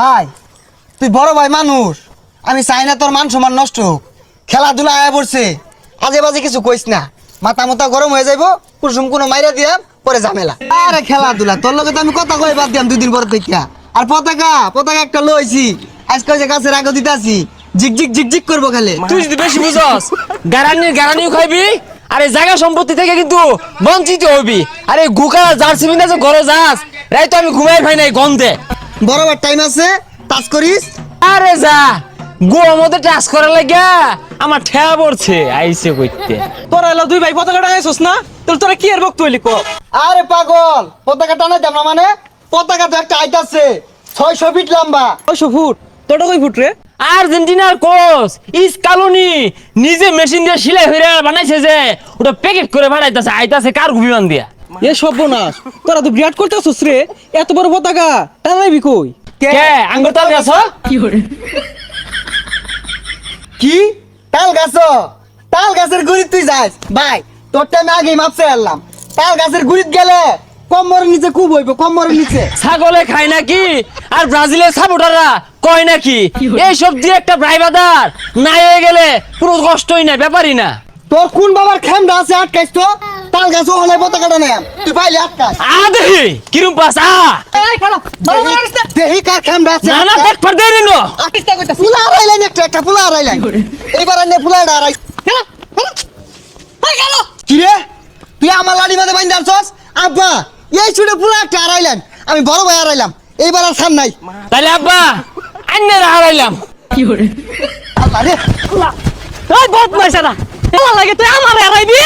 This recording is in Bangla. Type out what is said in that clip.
ভাই তুই বড় ভাই মানুষ, আমি চাই না তোর মান সম্মান নষ্ট হোক। খেলাধুলা আয়া পড়ছে, আজে বাজে কিছু কইস না, মাথা মাথা গরম হয়ে যাইব, কুসুম কোনো মাইরা দিয়াম পরে ঝামেলা। আরে খেলাধুলা তোর লগে তো আমি কথা কই বাদ দিয়াম 2 দিন পর দেখিয়া। আর পতাকা পতাকা একটা লইছি, আজকে যে গাছের আগে দিতাছি, ঝিক ঝিক ঝিক ঝিক করবো খালি। তুই যদি বেশি বুঝস গারানিও খাইবি, আরে জায়গা সম্পত্তি থেকে কিন্তু বঞ্চিত হবি। আরে গুকা জার্সি মিনা যে ঘরে যাস, রাই তো আমি ঘুমাই ভাই নাই গন্ধে। বরাবর টাইম আছে, টাচ করিস। আরে যা গো মধ্যে টাচ করা লাগিয়া আমার ঠেয়া পড়ছে আইসে কইতে। তোরা এলা দুই ভাই পতাকা টাঙাইছস না, তোরা কি এর বক্তব্য লিখো? আরে পাগল, পতাকা টানাই দাম না মানে? পতাকা তো একটা আইতাছে 600 ফিট লম্বা। 600 ফুট, তোটা কই ফুট রে? আর্জেন্টিনার কোচ ইসকালোনি নিজে মেশিন দিয়ে সেলাই হইরা বানাইছে, যে ওটা প্যাকেট করে বানাইতাছে, আইতাছে কার বিমান দিয়া। এ সর্বনাশ, তোরা তো বিরাট করতেছস রে, এত বড় পতাকা টানাইবি কই? কে আঙ্গুতাল গাছ কি তাল গাছ? তাল গাছের গুড়ি তুই যাস ভাই, তোরটা আমি আগেই মাপছে আনলাম। তাল গাছের গুড়িত গেলে কম্বরের নিচে খুব হইব, কম্বরের নিচে। ছাগলে খায় নাকি আর ব্রাজিলের সাপোর্টাররা কয় নাকি এইসব দিয়ে একটা ড্রাইভার নাই হয়ে গেলে পুরো কষ্টই না, ব্যাপারই না। তোর কোন বাবার খেমটা আছে আটকাইছ তো? তাল গাছ হলে পতাকাটা নেই, তুই পাইলে আটকাস। দেখি কিরম পাস দেহি কার খেমটা আছে। না না পেট ফার দেই নো ফুলা আড়াইলেন, একটা ফুলা আড়াইলেন। এইবার আনে ফুলাটা আড়াই। কি রে তুই আমার লাড়ি মাঝে বাইন্দা আছস? আব্বা এই ছুটে ফুলা একটা আড়াইলেন, আমি বড় ভাই আড়াইলাম, এইবার আর ছাড় নাই। তাহলে আব্বা আন্নের হারাইলাম। আল্লাহ রে ওই বদমাইশারা, এলা লাগে তুই আমারে হারাইবি?